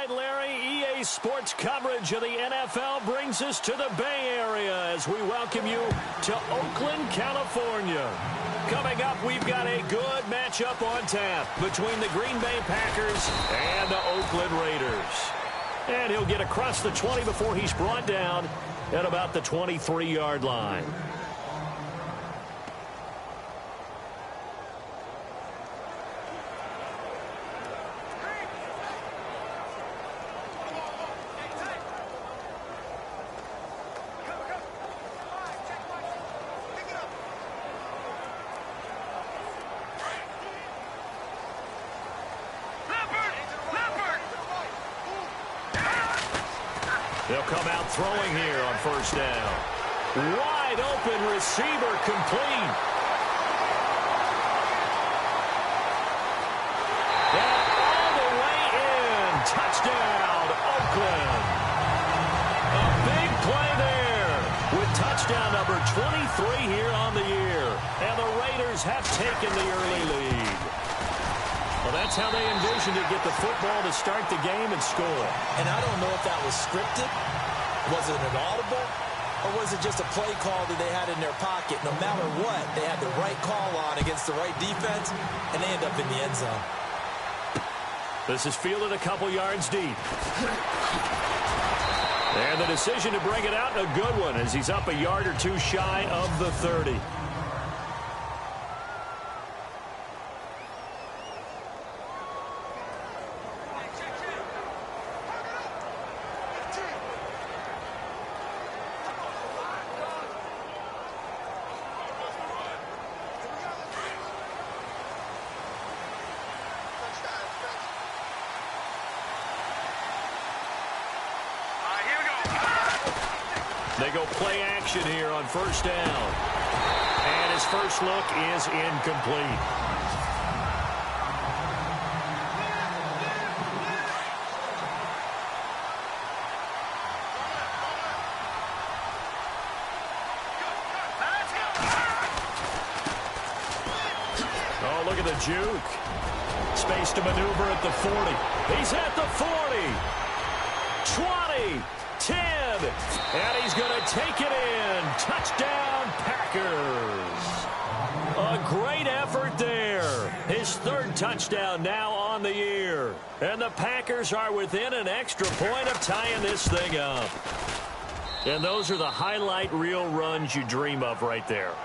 right, Larry, EA Sports coverage of the NFL brings us to the Bay Area as we welcome you to Oakland, California. Coming up, we've got a good matchup on tap between the Green Bay Packers and the Oakland Raiders. And he'll get across the 20 before he's brought down at about the 23-yard line. They'll come out throwing here on first down. Wide open receiver complete. And all the way in. Touchdown, Oakland. A big play there with touchdown number 23 here on the year. And the Raiders have taken the early lead. Well, that's how they envisioned to get the football to start the game and score. And I don't know if that was scripted. Was it an audible? Or was it just a play call that they had in their pocket? No matter what, they had the right call on against the right defense, and they end up in the end zone. This is fielded a couple yards deep. And the decision to bring it out, a good one, as he's up a yard or two shy of the 30. They go play action here on first down. And his first look is incomplete. Oh, look at the juke. Space to maneuver at the 40. He's at the 40. 20. 10, and he's going to take it in. Touchdown, Packers. A great effort there. His third touchdown now on the year. And the Packers are within an extra point of tying this thing up. And those are the highlight reel runs you dream of right there.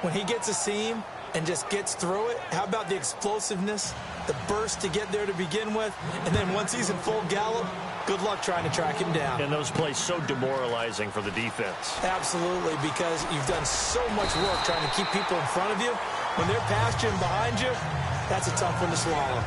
When he gets a seam and just gets through it, how about the explosiveness, the burst to get there to begin with, and then once he's in full gallop, good luck trying to track him down. And those plays so demoralizing for the defense. Absolutely, because you've done so much work trying to keep people in front of you. When they're past you and behind you, that's a tough one to swallow.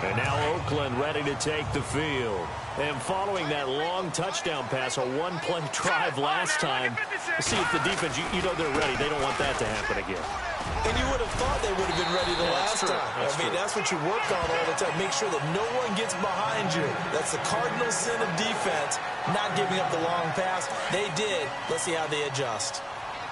And now Oakland ready to take the field. And following that long touchdown pass, a one-play drive last time, see if the defense, you know they're ready. They don't want that to happen again. And you would have thought they would have been ready the last time. That's what you work on all the time. Make sure that no one gets behind you. That's the cardinal sin of defense, not giving up the long pass. They did. Let's see how they adjust.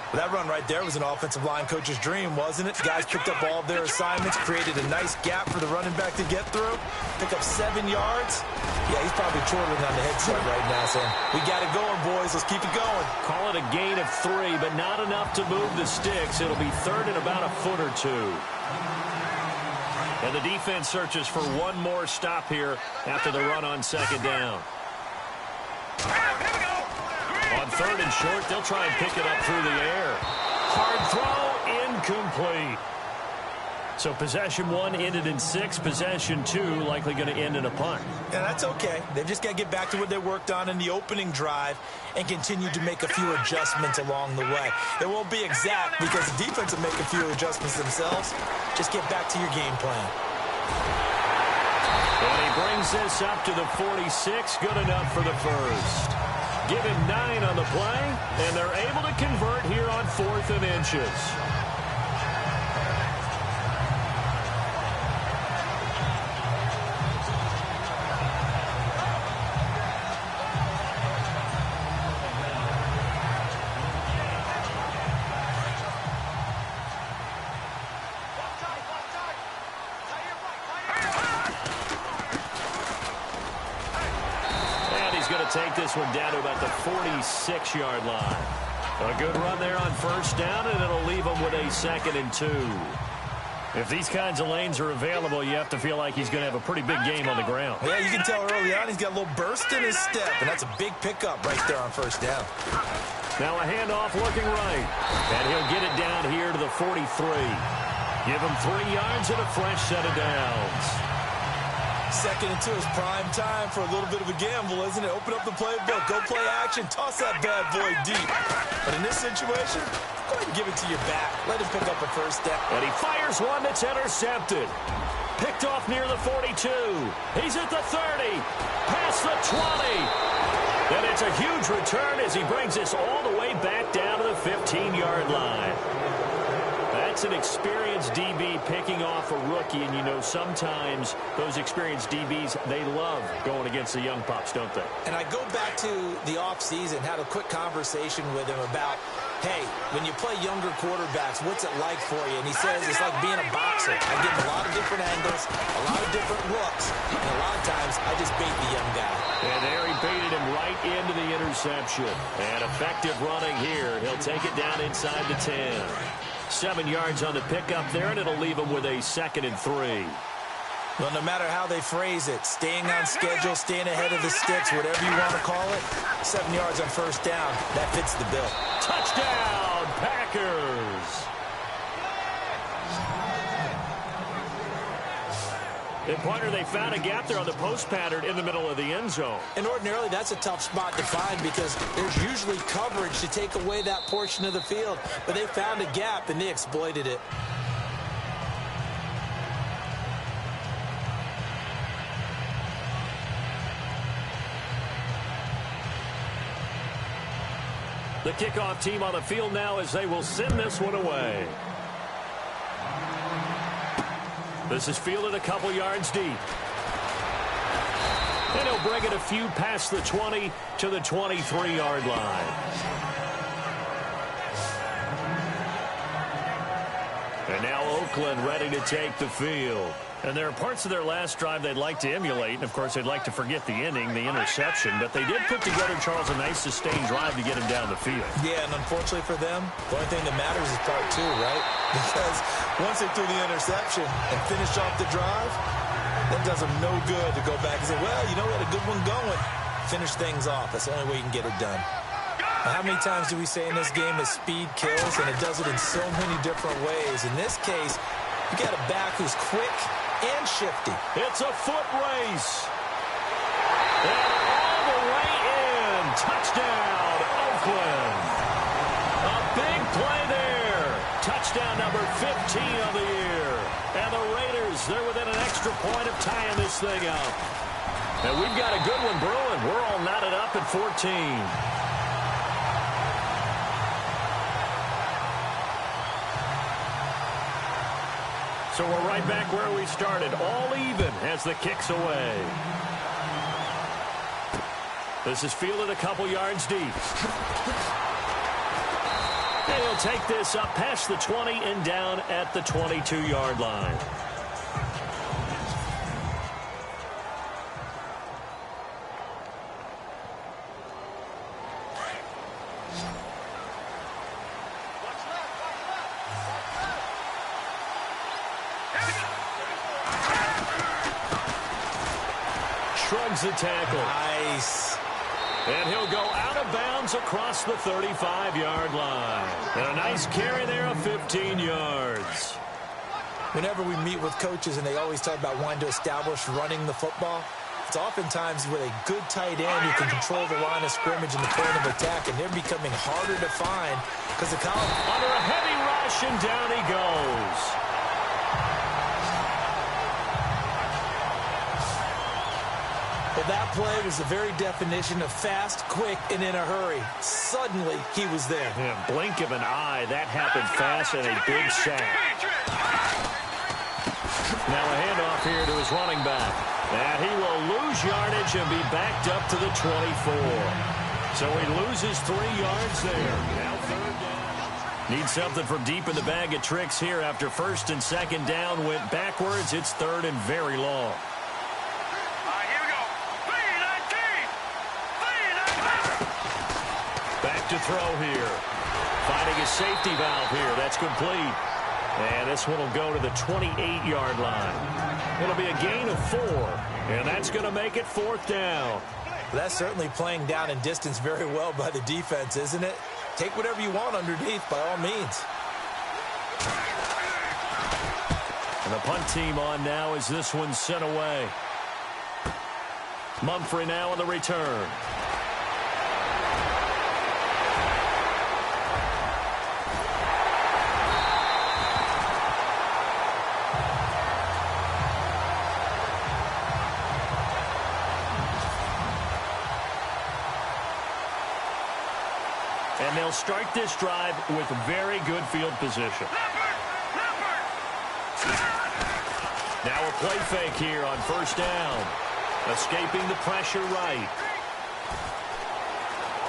Well, that run right there was an offensive line coach's dream, wasn't it? Guys picked up all of their assignments, created a nice gap for the running back to get through, pick up 7 yards. Yeah, he's probably chortling on the headset right now saying, we got it going, boys. Let's keep it going. Call it a gain of 3, but not enough to move the sticks. It'll be third and about a foot or two. And the defense searches for one more stop here after the run on second down. On third and short, they'll try and pick it up through the air. Hard throw, incomplete. So possession 1 ended in 6. Possession 2 likely going to end in a punt. Yeah, that's okay. They've just got to get back to what they worked on in the opening drive and continue to make a few adjustments along the way. It won't be exact because the defense will make a few adjustments themselves. Just get back to your game plan. And he brings this up to the 46. Good enough for the first. Give him 9 on the play, and they're able to convert here on 4th and inches. They'll take this one down to about the 46-yard line. A good run there on first down, and it'll leave them with a 2nd and 2. If these kinds of lanes are available, you have to feel like he's going to have a pretty big game on the ground. Yeah, you can tell early on he's got a little burst in his step, and that's a big pickup right there on first down. Now a handoff looking right, and he'll get it down here to the 43. Give him 3 yards and a fresh set of downs. 2nd and 2 is prime time for a little bit of a gamble, isn't it? Open up the playbook, go play action, toss that bad boy deep. But in this situation, go ahead and give it to your back. Let him pick up a first down. And he fires one that's intercepted. Picked off near the 42. He's at the 30. Past the 20. And it's a huge return as he brings this all the way back down to the 15-yard line. That's an experienced DB picking off a rookie, and you know sometimes those experienced DBs, they love going against the young pups, don't they? And I go back to the offseason, had a quick conversation with him about, hey, when you play younger quarterbacks, what's it like for you? And he says it's like being a boxer. I get a lot of different angles, a lot of different looks, and a lot of times I just bait the young guy. And there he baited him right into the interception. And effective running here. He'll take it down inside the 10. 7 yards on the pickup there, and it'll leave him with a 2nd and 3. Well, no matter how they phrase it, staying on schedule, staying ahead of the sticks, whatever you want to call it, 7 yards on first down, that fits the bill. Touchdown, Packers! And, partner, they found a gap there on the post pattern in the middle of the end zone. And ordinarily, that's a tough spot to find because there's usually coverage to take away that portion of the field. But they found a gap, and they exploited it. The kickoff team on the field now as they will send this one away. This is fielded a couple yards deep. And he'll bring it a few past the 20 to the 23-yard line. And now Oakland ready to take the field. And there are parts of their last drive they'd like to emulate. And, of course, they'd like to forget the ending, the interception. But they did put together, Charles, a nice sustained drive to get him down the field. Yeah, and unfortunately for them, the only thing that matters is part 2, right? Because once they threw the interception and finished off the drive, that does them no good to go back and say, well, you know, we had a good one going. Finish things off. That's the only way you can get it done. Now, how many times do we say in this game that speed kills, and it does it in so many different ways? In this case, you got a back who's quick and shifty. It's a foot race. And all the way in. Touchdown, Oakland. A big play there. Touchdown number 15 of the year. And the Raiders, they're within an extra point of tying this thing up. And we've got a good one brewing. We're all knotted up at 14. So we're right back where we started, all even as the kick's away. This is fielded a couple yards deep. And he'll take this up past the 20 and down at the 22-yard line. Shrugs the tackle. Nice. And he'll go out of bounds across the 35-yard line. And a nice carry there of 15 yards. Whenever we meet with coaches and they always talk about wanting to establish running the football, it's oftentimes with a good tight end who can control the line of scrimmage and the point of attack, and they're becoming harder to find because the college... Under a heavy rush, and down he goes. Well, that play was the very definition of fast, quick, and in a hurry. Suddenly, he was there. Yeah, blink of an eye, that happened fast and a big sack. Now a handoff here to his running back. And he will lose yardage and be backed up to the 24. So he loses 3 yards there. Now third down. Needs something from deep in the bag of tricks here after first and second down went backwards. It's third and very long. to throw here. Finding a safety valve here. That's complete. And this one will go to the 28-yard line. It'll be a gain of 4. And that's going to make it 4th down. That's certainly playing down in distance very well by the defense, isn't it? Take whatever you want underneath by all means. And the punt team on now as this one's sent away. Mumphrey now on the return. And they'll start this drive with very good field position. Now a play fake here on 1st down. Escaping the pressure right.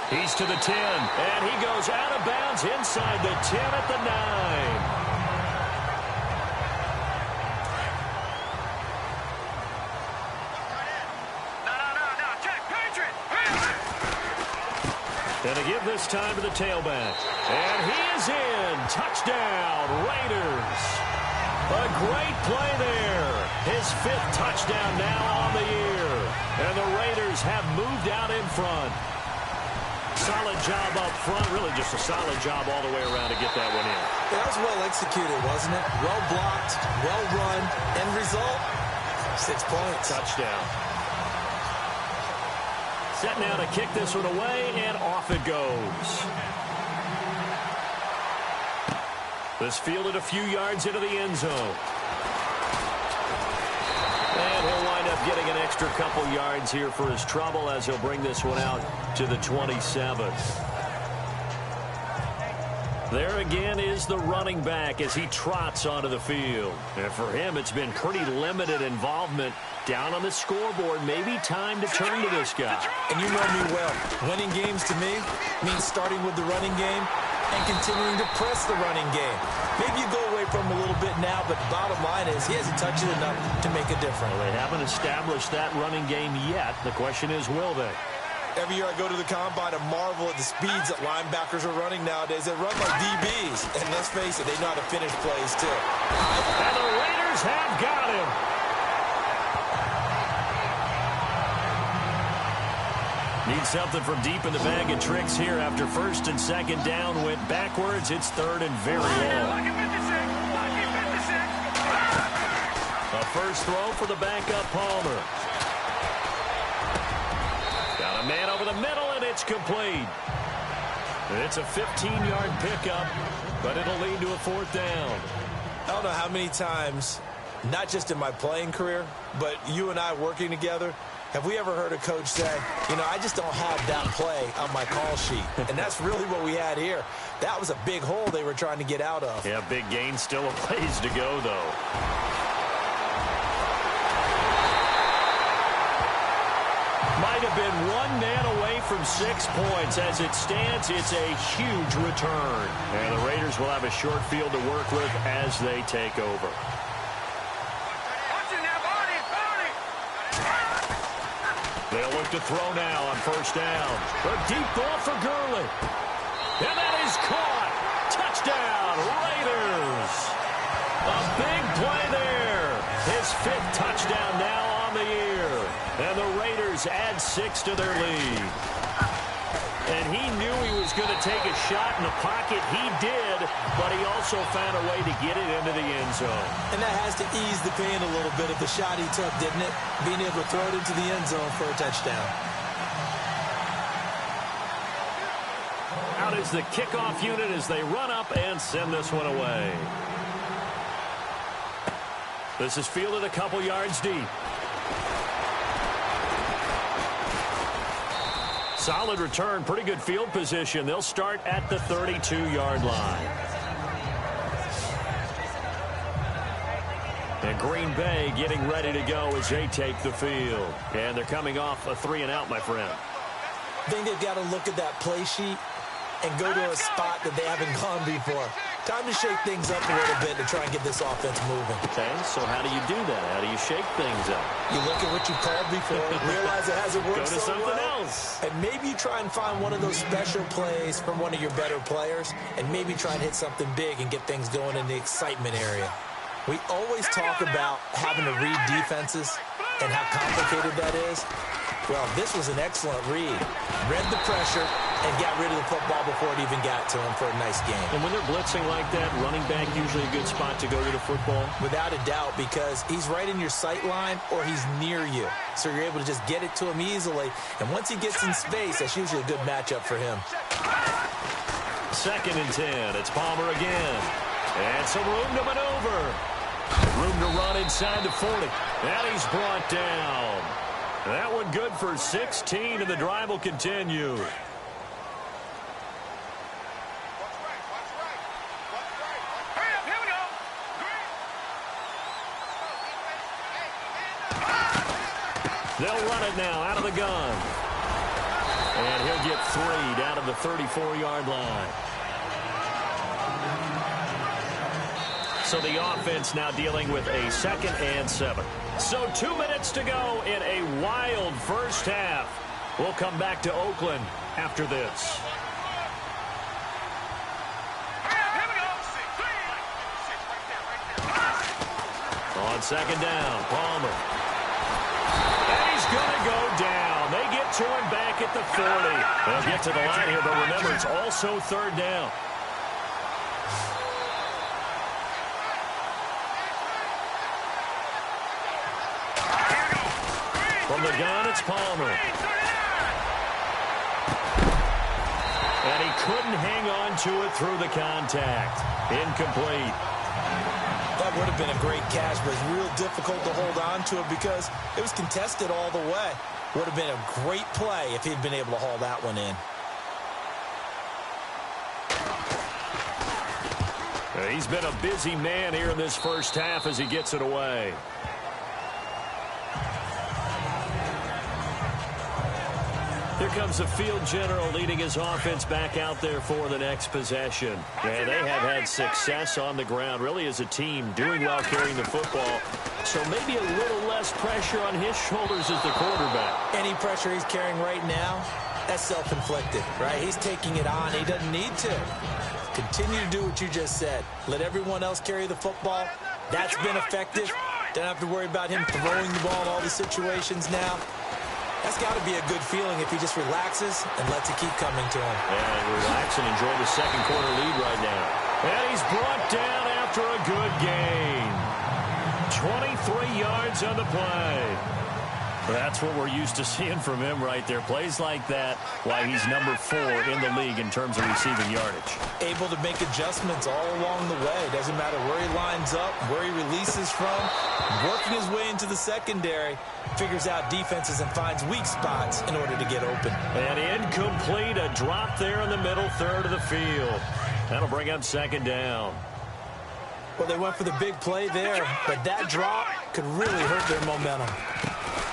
He's to the 10, and he goes out of bounds inside the 10 at the 9. And to give this time to the tailback. And he is in. Touchdown, Raiders. A great play there. His 5th touchdown now on the year. And the Raiders have moved out in front. Solid job up front. Really just a solid job all the way around to get that one in. That was well executed, wasn't it? Well blocked, well run. End result, 6 points. Touchdown. Set now to kick this one away, and off it goes. This fielded a few yards into the end zone. And he'll wind up getting an extra couple yards here for his trouble as he'll bring this one out to the 27. There again is the running back as he trots onto the field. And for him, it's been pretty limited involvement down on the scoreboard. Maybe time to turn to this guy. And you know me well. Winning games to me means starting with the running game and continuing to press the running game. Maybe you go away from him a little bit now, but bottom line is he hasn't touched it enough to make a difference. Well, they haven't established that running game yet. The question is, will they? Every year I go to the combine and marvel at the speeds that linebackers are running nowadays. They run like DBs. And let's face it, they know how to finish plays too. And the Raiders have got him. Need something from deep in the bag of tricks here after 1st and 2nd down went backwards. It's 3rd and very long. A first throw for the backup Palmer. Got a man over the middle, and it's complete. It's a 15-yard pickup, but it'll lead to a 4th down. I don't know how many times, not just in my playing career, but you and I working together, have we ever heard a coach say, you know, I just don't have that play on my call sheet. And that's really what we had here. That was a big hole they were trying to get out of. Yeah, big gain, still a ways to go, though. Might have been one man away from 6 points. As it stands, it's a huge return. And the Raiders will have a short field to work with as they take over. They'll look to throw now on 1st down. A deep ball for Gurley. And that is caught. Touchdown, Raiders. A big play there. His 5th touchdown now on the year. And the Raiders add 6 to their lead. And he knew he was going to take a shot in the pocket. He did, but he also found a way to get it into the end zone. And that has to ease the pain a little bit of the shot he took, didn't it? Being able to throw it into the end zone for a touchdown. Out is the kickoff unit as they run up and send this one away. This is fielded a couple yards deep. Solid return, pretty good field position. They'll start at the 32-yard line. And Green Bay getting ready to go as they take the field. And they're coming off a 3-and-out, my friend. I think they've got to look at that play sheet and go to a spot that they haven't gone before. Time to shake things up a little bit to try and get this offense moving. Okay, so how do you do that? How do you shake things up? You look at what you called before, realize it hasn't worked so so something well, else. and maybe you try and find one of those special plays from one of your better players, and maybe try and hit something big and get things going in the excitement area. We always talk about having to read defenses and how complicated that is. Well, this was an excellent read. Read the pressure and got rid of the football before it even got to him for a nice game. And when they're blitzing like that, running back usually a good spot to go to the football? Without a doubt, because he's right in your sight line or he's near you. So you're able to just get it to him easily. And once he gets in space, that's usually a good matchup for him. 2nd and 10. It's Palmer again. And some room to maneuver. Room to run inside the 40. And he's brought down. That one good for 16, and the drive will continue. They'll run it now out of the gun. And he'll get 3 down to the 34-yard line. So the offense now dealing with a 2nd and 7. So 2 minutes to go in a wild first half. We'll come back to Oakland after this. On 2nd down, Palmer. And he's going to go down. They get to him back at the 40. They'll get to the line here, but remember, it's also 3rd down. From the gun, it's Palmer. And he couldn't hang on to it through the contact. Incomplete. That would have been a great catch, but it's real difficult to hold on to it because it was contested all the way. Would have been a great play if he'd been able to haul that one in. He's been a busy man here in this first half as he gets it away. Here comes the field general leading his offense back out there for the next possession. And they have had success on the ground, really as a team, doing well carrying the football. So maybe a little less pressure on his shoulders as the quarterback. Any pressure he's carrying right now, that's self-inflicted, right? He's taking it on. He doesn't need to. Continue to do what you just said. Let everyone else carry the football. That's been effective. Don't have to worry about him throwing the ball in all the situations now. That's got to be a good feeling if he just relaxes and lets it keep coming to him. Yeah, relax and enjoy the second quarter lead right now. And he's brought down after a good gain. 23 yards on the play. That's what we're used to seeing from him right there. Plays like that, why he's number 4 in the league in terms of receiving yardage. Able to make adjustments all along the way. Doesn't matter where he lines up, where he releases from. Working his way into the secondary, figures out defenses and finds weak spots in order to get open. And incomplete, a drop there in the middle third of the field. That'll bring up 2nd down. Well, they went for the big play there, but that drop could really hurt their momentum.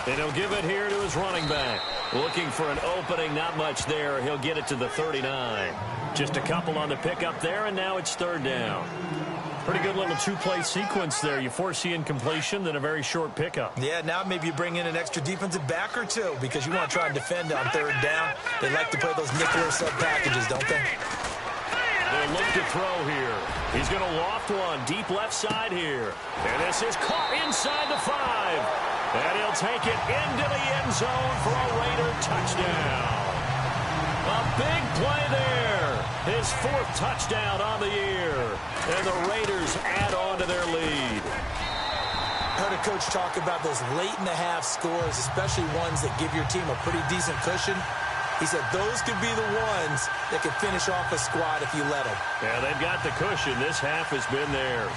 And he'll give it here to his running back. Looking for an opening, not much there. He'll get it to the 39. Just a couple on the pickup there, and now it's 3rd down. Pretty good little 2-play sequence there. You foresee incompletion, then a very short pickup. Yeah, now maybe you bring in an extra defensive back or two because you want to try and defend on 3rd down. They like to play those nickel or sub packages, don't they? They'll look to throw here. He's going to loft one deep left side here. And this is caught inside the 5. And he'll take it into the end zone for a Raider touchdown. A big play there. His 4th touchdown on the year. And the Raiders add on to their lead. Heard a coach talk about those late-in-the-half scores, especially ones that give your team a pretty decent cushion. He said those could be the ones that could finish off a squad if you let them. Yeah, they've got the cushion. This half has been theirs.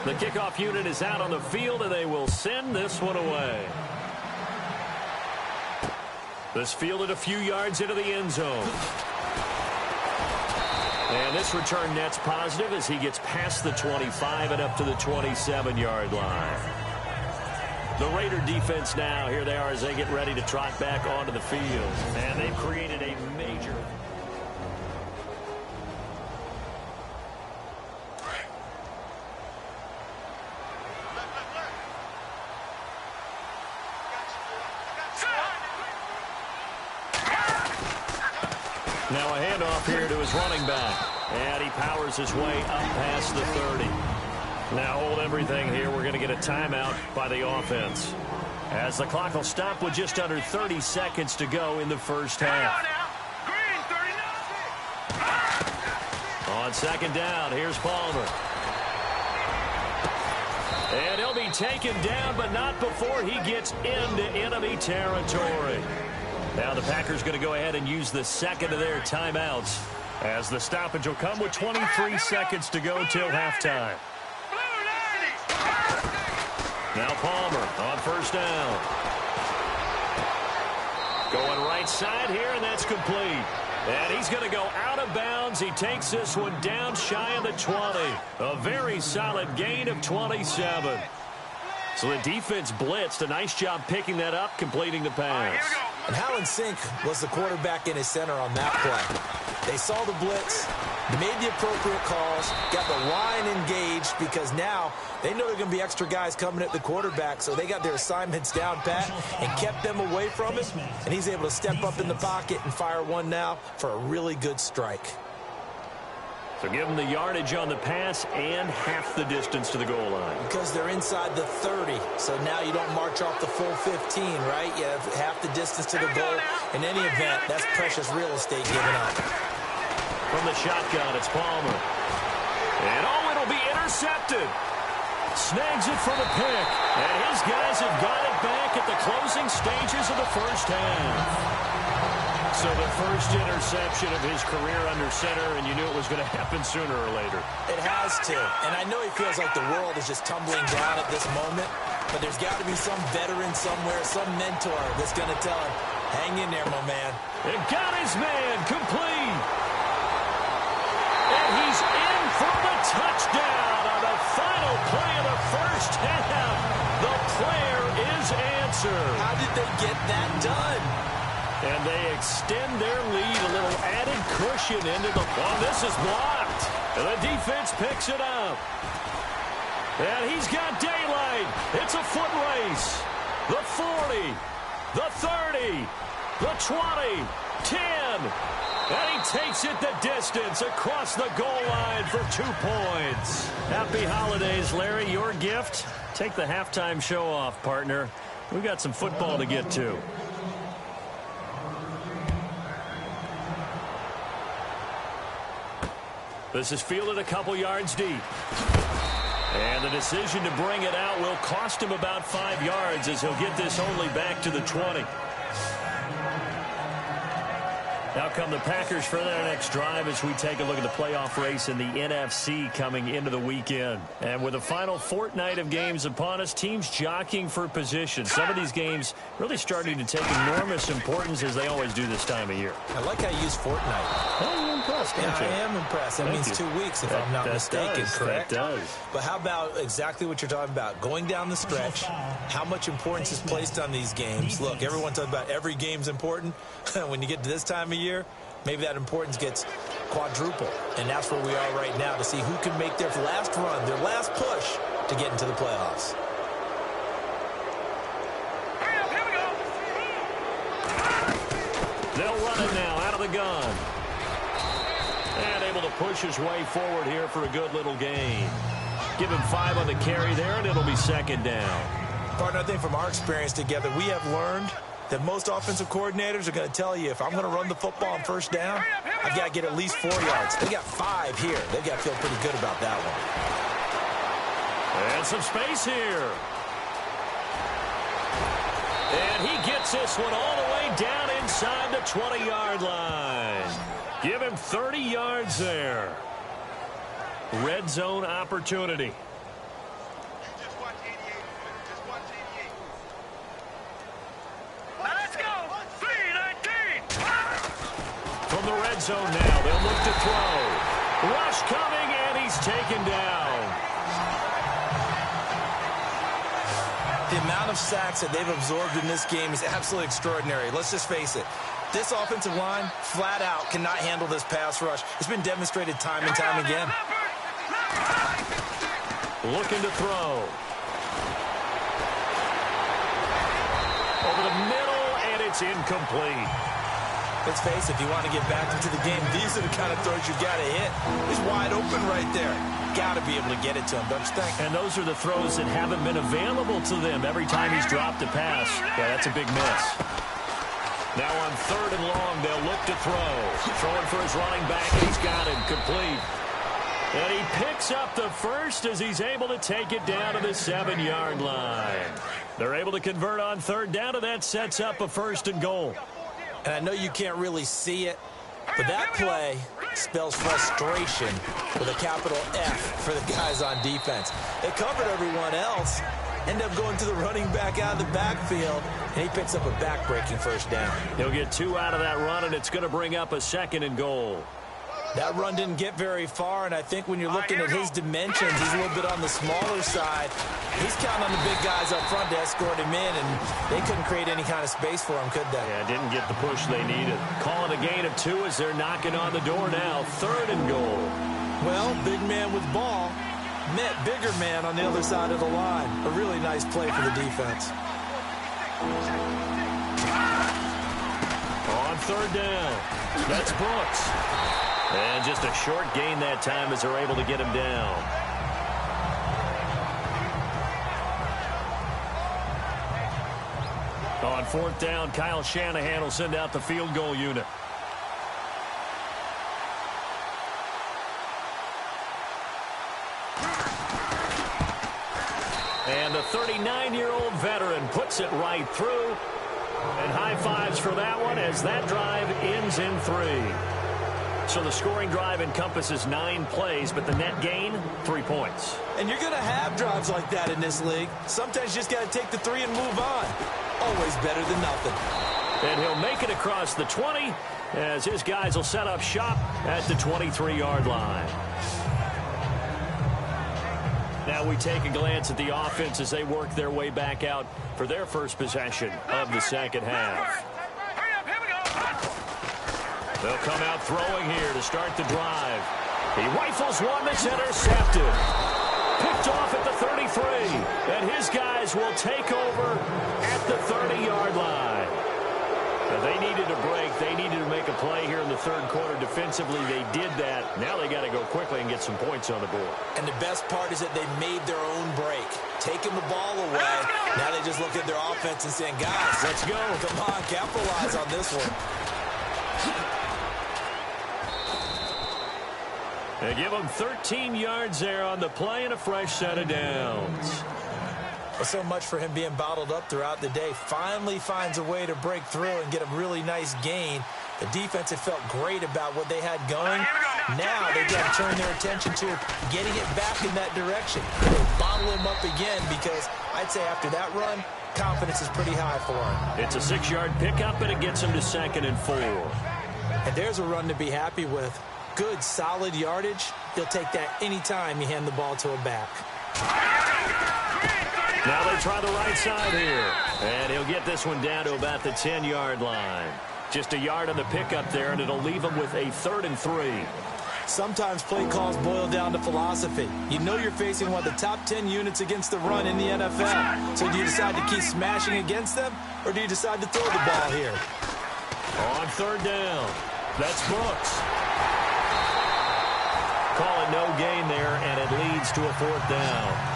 The kickoff unit is out on the field, and they will send this one away. This fielded a few yards into the end zone. And this return net's positive as he gets past the 25 and up to the 27-yard line. The Raider defense now, here they are as they get ready to trot back onto the field. And they've created a major... Now a handoff here to his running back. And he powers his way up past the 30. Now hold everything here. We're going to get a timeout by the offense, as the clock will stop with just under 30 seconds to go in the first half. On second down, here's Palmer. And he'll be taken down, but not before he gets into enemy territory. Now the Packers going to go ahead and use the second of their timeouts, as the stoppage will come with 23 seconds to go till halftime. Now Palmer on first down. Going right side here, and that's complete. And he's going to go out of bounds. He takes this one down shy of the 20. A very solid gain of 27. So the defense blitzed. A nice job picking that up, completing the pass. And how in sync was the quarterback in his center on that play? They saw the blitz, made the appropriate calls, got the line engaged, because now they know there are going to be extra guys coming at the quarterback, so they got their assignments down pat and kept them away from it, and he's able to step up in the pocket and fire one now for a really good strike. So give them the yardage on the pass and half the distance to the goal line. Because they're inside the 30, so now you don't march off the full 15, right? You have half the distance to the goal. In any event, that's precious real estate given up. From the shotgun, it's Palmer. And it'll be intercepted. Snags it for the pick. And his guys have got it back at the closing stages of the first half. So the first interception of his career under center, and you knew it was going to happen sooner or later. It has to. And I know he feels like the world is just tumbling down at this moment, but there's got to be some veteran somewhere, some mentor that's going to tell him, hang in there, my man. It got his man complete. And he's in for the touchdown on the final play of the first half. The player is answered. How did they get that done? And they extend their lead, a little added cushion into the... Oh, this is blocked. And the defense picks it up. And he's got daylight. It's a foot race. The 40, the 30, the 20, 10. And he takes it the distance across the goal line for 2 points. Happy holidays, Larry. Your gift? Take the halftime show off, partner. We've got some football to get to. This is fielded a couple yards deep. And the decision to bring it out will cost him about 5 yards, as he'll get this only back to the 20. Now come the Packers for their next drive as we take a look at the playoff race in the NFC coming into the weekend. And with the final fortnight of games upon us, teams jockeying for position. Some of these games really starting to take enormous importance, as they always do this time of year. I like how you use fortnight. Oh, you're impressed, aren't you? I am impressed. That means 2 weeks, if I'm not mistaken, correct? That does. But how about exactly what you're talking about? Going down the stretch, how much importance is placed on these games? Look, everyone talks about every game's important. When you get to this time of year, maybe that importance gets quadruple. And that's where we are right now, to see who can make their last run, their last push to get into the playoffs. They'll run it now out of the gun. And able to push his way forward here for a good little gain. Give him 5 on the carry there, and it'll be second down. Partner, I think from our experience together, we have learned that most offensive coordinators are going to tell you, if I'm going to run the football on first down, I've got to get at least 4 yards. They got 5 here. They've got to feel pretty good about that one. And some space here. And he gets this one all the way down inside the 20-yard line. Give him 30 yards there. Red zone opportunity. the red zone now. They'll look to throw. Rush coming, and he's taken down. The amount of sacks that they've absorbed in this game is absolutely extraordinary. Let's just face it. This offensive line, flat out, cannot handle this pass rush. It's been demonstrated time and time again. Looking to throw. Over the middle, and it's incomplete. Let's face it, if you want to get back into the game, these are the kind of throws you got to hit. He's wide open right there. Got to be able to get it to him, don't you think? And those are the throws that haven't been available to them every time he's dropped a pass. Yeah, that's a big miss. Now on 3rd and long, they'll look to throw. Throwing for his running back, and he's got him complete. And he picks up the first as he's able to take it down to the 7-yard line. They're able to convert on 3rd down, and that sets up a 1st and goal. And I know you can't really see it, but that play spells frustration with a capital F for the guys on defense. They covered everyone else, end up going to the running back out of the backfield, and he picks up a back-breaking 1st down. He'll get 2 out of that run, and it's going to bring up a 2nd and goal. That run didn't get very far, and I think when you're looking at his dimensions, he's a little bit on the smaller side. He's counting on the big guys up front to escort him in, and they couldn't create any kind of space for him, could they? Yeah, didn't get the push they needed. Calling a gain of 2 as they're knocking on the door now. 3rd and goal. Well, big man with ball met bigger man on the other side of the line. A really nice play for the defense. On 3rd down, that's Brooks. And just a short gain that time as they're able to get him down. On 4th down, Kyle Shanahan will send out the field goal unit. And the 39-year-old veteran puts it right through. And high fives for that one as that drive ends in 3. So the scoring drive encompasses 9 plays, but the net gain, 3 points. And you're going to have drives like that in this league. Sometimes you just got to take the 3 and move on. Always better than nothing. And he'll make it across the 20 as his guys will set up shop at the 23-yard line. Now we take a glance at the offense as they work their way back out for their first possession of the 2nd half. They'll come out throwing here to start the drive. He rifles one that's intercepted. Picked off at the 33. And his guys will take over at the 30-yard line. Now they needed a break. They needed to make a play here in the 3rd quarter. Defensively, they did that. Now they got to go quickly and get some points on the board. And the best part is that they made their own break. Taking the ball away. Now they just look at their offense and saying, guys, let's go. Come on, capitalize on this one. They give him 13 yards there on the play and a fresh set of downs. Well, so much for him being bottled up throughout the day. Finally finds a way to break through and get a really nice gain. The defense had felt great about what they had going. Now they've got to turn their attention to getting it back in that direction. They bottle him up again because I'd say after that run, confidence is pretty high for him. It's a 6-yard pickup, and it gets him to 2nd and 4. And there's a run to be happy with. Good, solid yardage. He'll take that anytime you hand the ball to a back. Now they try the right side here. And he'll get this one down to about the 10-yard line. Just a yard on the pickup there, and it'll leave him with a 3rd and 3. Sometimes play calls boil down to philosophy. You know you're facing one of the top 10 units against the run in the NFL. So do you decide to keep smashing against them, or do you decide to throw the ball here? On 3rd down, that's Brooks. Calling no gain there, and it leads to a 4th down.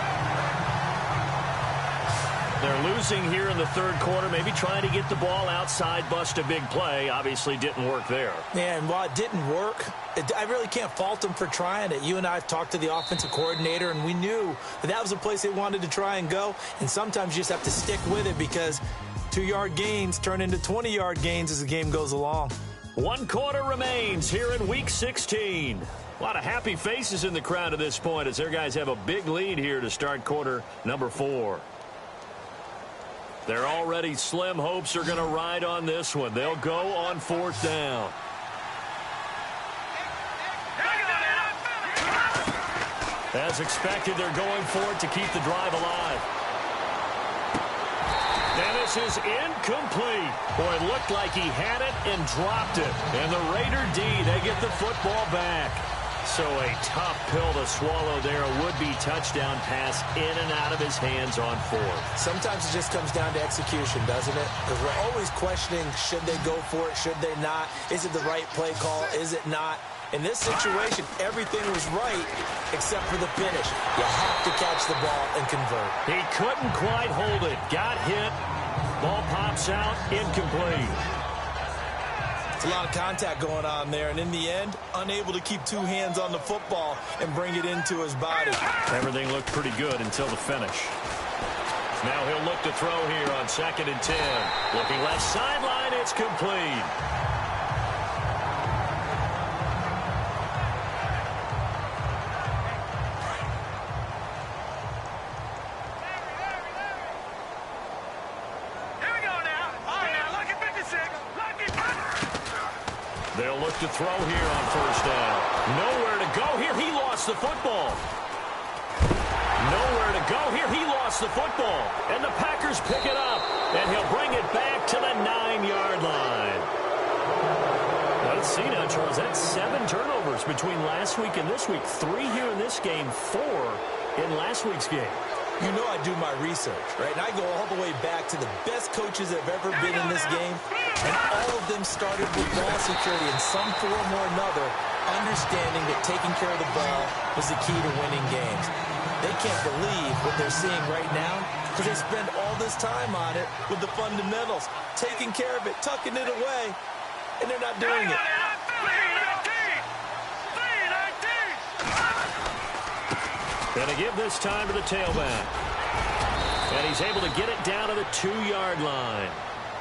They're losing here in the 3rd quarter, maybe trying to get the ball outside, bust a big play. Obviously didn't work there. Yeah, and while it didn't work, I really can't fault them for trying it. You and I have talked to the offensive coordinator, and we knew that was a place they wanted to try and go. And sometimes you just have to stick with it because 2-yard gains turn into 20-yard gains as the game goes along. 1 quarter remains here in Week 16. A lot of happy faces in the crowd at this point as their guys have a big lead here to start quarter number 4. Their already slim hopes are going to ride on this one. They'll go on 4th down. As expected, they're going for it to keep the drive alive. And this is incomplete. Boy, it looked like he had it and dropped it. And the Raider D, they get the football back. So a tough pill to swallow there. A would-be touchdown pass in and out of his hands on fourth. Sometimes it just comes down to execution, doesn't it? Because we're always questioning, should they go for it, should they not? Is it the right play call, is it not? In this situation, everything was right except for the finish. You have to catch the ball and convert. He couldn't quite hold it. Got hit. Ball pops out. Incomplete. It's a lot of contact going on there, and in the end, unable to keep two hands on the football and bring it into his body. Everything looked pretty good until the finish. Now he'll look to throw here on 2nd and 10. Looking left sideline. It's complete. They'll look to throw here on 1st down. Nowhere to go here. He lost the football. Nowhere to go here. He lost the football. And the Packers pick it up. And he'll bring it back to the 9-yard line. Let's see now, Charles. That's 7 turnovers between last week and this week. 3 here in this game, 4 in last week's game. You know I do my research, right? And I go all the way back to the best coaches that have ever been in this game. And all of them started with ball security in some form or another, understanding that taking care of the ball was the key to winning games. They can't believe what they're seeing right now because they spend all this time on it with the fundamentals, taking care of it, tucking it away, and they're not doing it. Gonna give this time to the tailback. And he's able to get it down to the 2-yard line.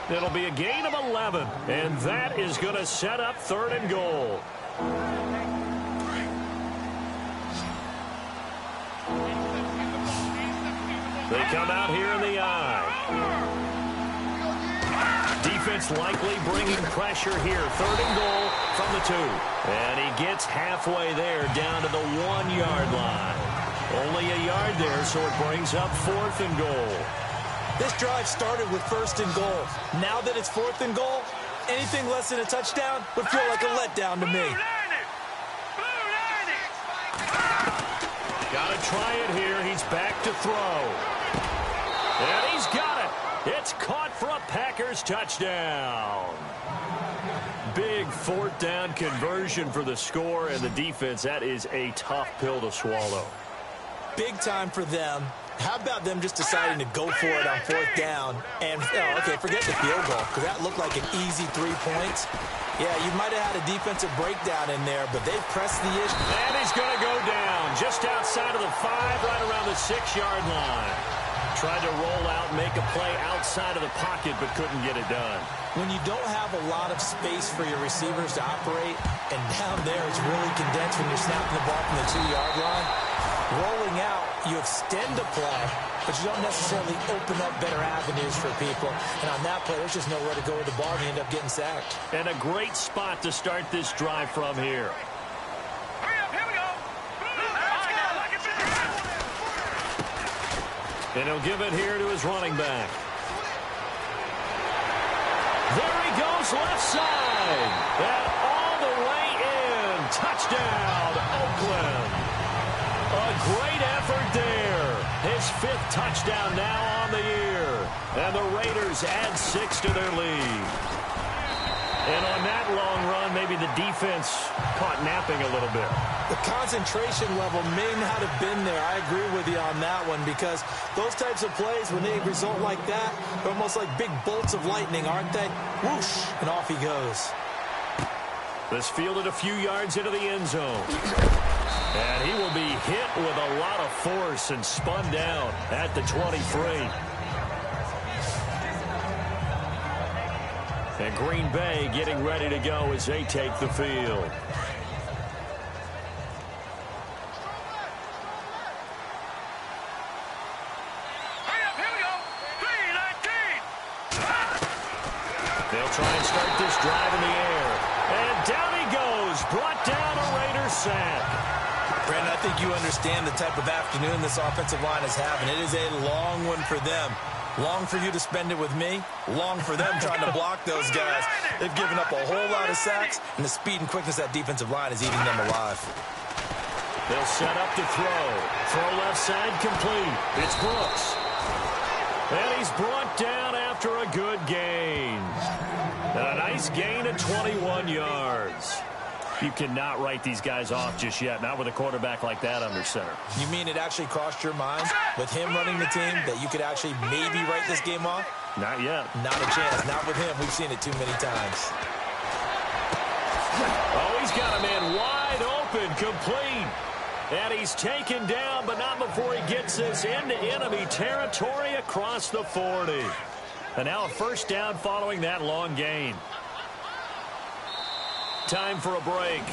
It'll be a gain of 11. And that is going to set up 3rd and goal. They come out here in the eye. Defense likely bringing pressure here. 3rd and goal from the 2. And he gets halfway there down to the 1-yard line. Only a yard there, so it brings up 4th and goal. This drive started with 1st and goal. Now that it's 4th and goal, anything less than a touchdown would feel like a letdown to me. Got to try it here. He's back to throw. And he's got it. It's caught for a Packers touchdown. Big 4th down conversion for the score, and the defense, that is a tough pill to swallow. Big time for them. How about them just deciding to go for it on 4th down? And, okay, forget the field goal, because that looked like an easy 3 points. Yeah, you might have had a defensive breakdown in there, but they've pressed the issue. And he's going to go down just outside of the 5, right around the 6-yard line. Tried to roll out, make a play outside of the pocket, but couldn't get it done. When you don't have a lot of space for your receivers to operate, and down there it's really condensed when you're snapping the ball from the 2-yard line, rolling out, you extend the play, but you don't necessarily open up better avenues for people. And on that play, there's just nowhere to go with the ball, and you end up getting sacked. And a great spot to start this drive from here. And he'll give it here to his running back. There he goes, left side. And all the way in. Touchdown, Oakland. A great effort there. His 5th touchdown now on the year. And the Raiders add 6 to their lead. And on that long run, maybe the defense caught napping a little bit. The concentration level may not have been there. I agree with you on that one, because those types of plays, when they result like that, they're almost like big bolts of lightning, aren't they? Whoosh, and off he goes. This fielded a few yards into the end zone. And he will be hit with a lot of force and spun down at the 23. And Green Bay getting ready to go as they take the field. They'll try and start this drive in the air. And down he goes. Brought down a Raiders sack. Brandon, I think you understand the type of afternoon this offensive line is having. It is a long one for them. Long for you to spend it with me. Long for them trying to block those guys. They've given up a whole lot of sacks, and the speed and quickness of that defensive line is eating them alive. They'll set up to throw. Throw left side complete. It's Brooks. And he's brought down after a good gain. And a nice gain of 21 yards. You cannot write these guys off just yet, not with a quarterback like that under center. You mean it actually crossed your mind with him running the team that you could actually maybe write this game off? Not yet. Not a chance. Not with him. We've seen it too many times. Oh, he's got a man wide open, complete. And he's taken down, but not before he gets this into enemy territory across the 40. And now a first down following that long gain. Time for a break.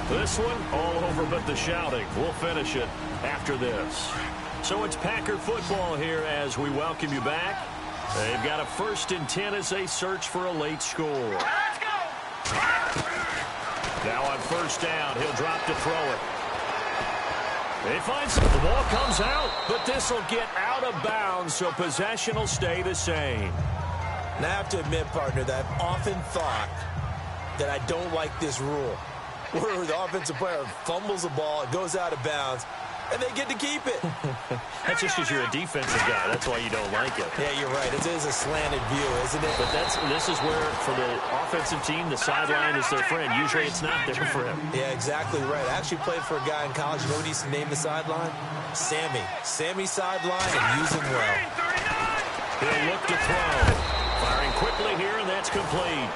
This one all over but the shouting. We'll finish it after this. So it's Packer football here as we welcome you back. They've got a 1st and 10 as they search for a late score. Let's go! Now on first down, he'll drop to throw it. They find some. The ball comes out, but this will get out of bounds, so possession will stay the same. And I have to admit, partner, that I've often thought that I don't like this rule, where the offensive player fumbles the ball, it goes out of bounds, and they get to keep it. That's just because you're a defensive guy. That's why you don't like it. Yeah, you're right. It is a slanted view, isn't it? But this is where, for the offensive team, the sideline is their friend. Usually it's not their friend. Yeah, exactly right. I actually played for a guy in college. You know what he used to name the sideline? Sammy. Sammy sideline, and use him well. He'll look to throw. Firing quickly here, and that's complete.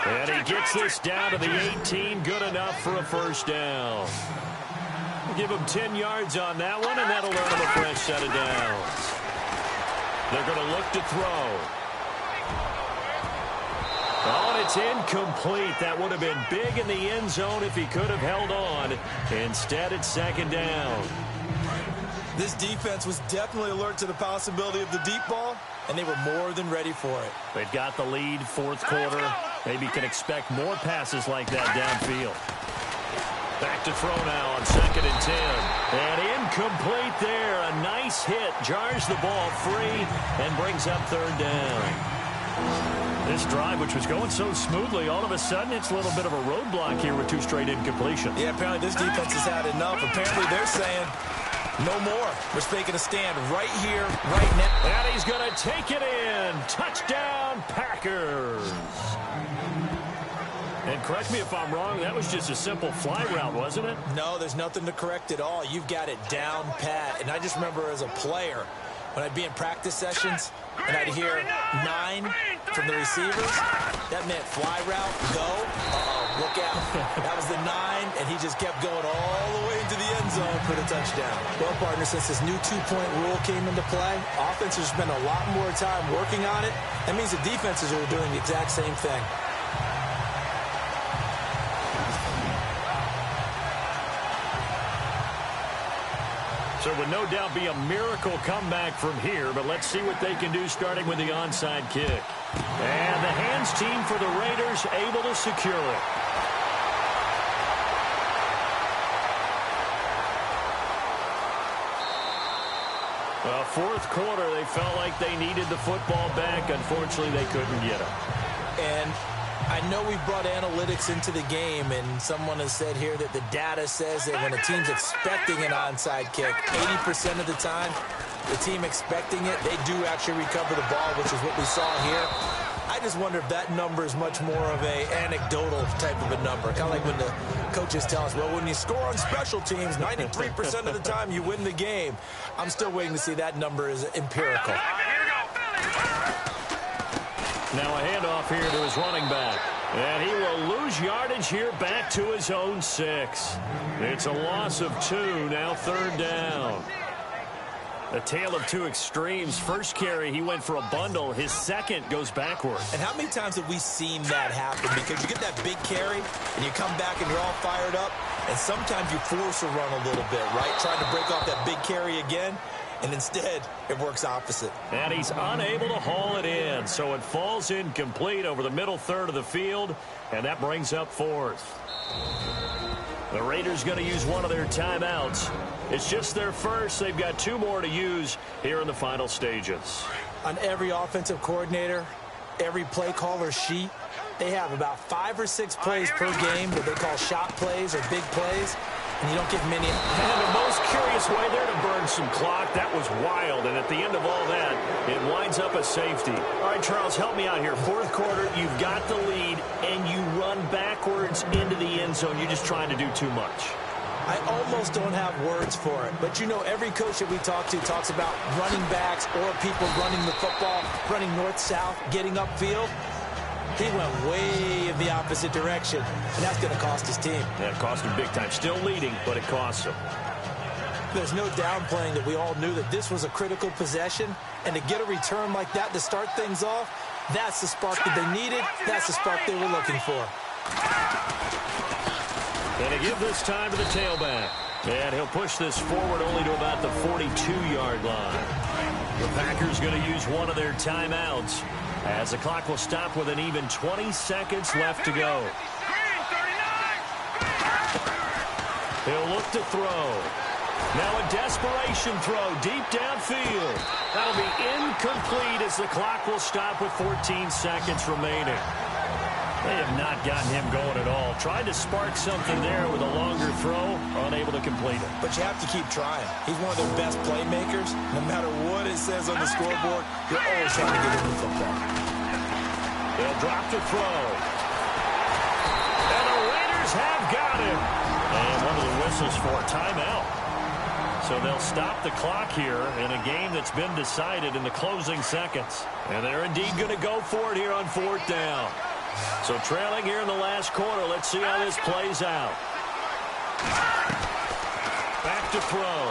And he gets this down to the 18. Good enough for a first down. We'll give him 10 yards on that one, and that'll earn him a fresh set of downs. They're going to look to throw. Oh, and it's incomplete. That would have been big in the end zone if he could have held on. Instead, it's 2nd down. This defense was definitely alert to the possibility of the deep ball, and they were more than ready for it. They've got the lead, 4th quarter. Maybe can expect more passes like that downfield. Back to throw now on 2nd and 10. And incomplete there. A nice hit. Jars the ball free and brings up 3rd down. This drive, which was going so smoothly, all of a sudden it's a little bit of a roadblock here with 2 straight incompletions. Yeah, apparently this defense has had enough. Apparently they're saying no more. We're making a stand right here, right now. And he's going to take it in. Touchdown, Packers. And correct me if I'm wrong, that was just a simple fly route, wasn't it? No, there's nothing to correct at all. You've got it down pat. And I just remember as a player, when I'd be in practice sessions, and I'd hear 9 from the receivers, that meant fly route, go, look out. That was the 9, and he just kept going all the way into the end zone for the touchdown. Well, partner, since this new 2-point rule came into play, offenses spend a lot more time working on it. That means the defenses are doing the exact same thing. So it would no doubt be a miracle comeback from here, but let's see what they can do starting with the onside kick. And the hands team for the Raiders able to secure it. Well, 4th quarter, they felt like they needed the football back. Unfortunately, they couldn't get it. And I know we've brought analytics into the game, and someone has said here that the data says that when a team's expecting an onside kick, 80% of the time, the team expecting it, they do actually recover the ball, which is what we saw here. I just wonder if that number is much more of a anecdotal type of a number. Kind of like when the coaches tell us, well, when you score on special teams, 93% of the time you win the game. I'm still waiting to see that number is empirical. Now a handoff here to his running back. And he will lose yardage here back to his own 6. It's a loss of 2, now 3rd down. A tale of 2 extremes. First carry, he went for a bundle. His second goes backward. And how many times have we seen that happen? Because you get that big carry, and you come back and you're all fired up, and sometimes you force a run a little bit, right? Trying to break off that big carry again. And instead, it works opposite. And he's unable to haul it in. So it falls incomplete over the middle third of the field. And that brings up 4th. The Raiders going to use one of their timeouts. It's just their first. They've got 2 more to use here in the final stages. On every offensive coordinator, every play caller sheet, they have about 5 or 6 plays per game that they call shot plays or big plays, and you don't get many. And the most curious way there to burn some clock. That was wild, and at the end of all that, it winds up a safety. All right, Charles, help me out here. 4th quarter, you've got the lead, and you run backwards into the end zone. You're just trying to do too much. I almost don't have words for it, but you know every coach that we talk to talks about running backs or people running the football, running north-south, getting upfield. He went way in the opposite direction, and that's going to cost his team. That cost him big time. Still leading, but it cost him. There's no downplaying that we all knew that this was a critical possession, and to get a return like that to start things off, that's the spark that they needed. That's the spark they were looking for. And to give this time to the tailback. And he'll push this forward only to about the 42-yard line. The Packers going to use one of their timeouts as the clock will stop with an even 20 seconds left to go. He'll look to throw. Now a desperation throw deep downfield. That'll be incomplete as the clock will stop with 14 seconds remaining. They have not gotten him going at all. Tried to spark something there with a longer throw, unable to complete it. But you have to keep trying. He's one of their best playmakers. No matter what it says on the scoreboard, you're always trying to get him the football. They'll drop to throw. And the Raiders have got him. And one of the whistles for a timeout. So they'll stop the clock here in a game that's been decided in the closing seconds. And they're indeed going to go for it here on 4th down. So trailing here in the last quarter. Let's see how this plays out. Back to throw.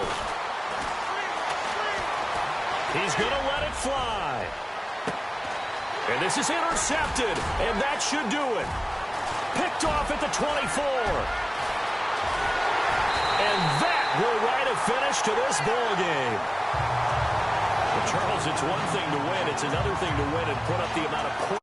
He's going to let it fly. And this is intercepted. And that should do it. Picked off at the 24. And that will write a finish to this ball game. Well, Charles, it's one thing to win. It's another thing to win and put up the amount of points.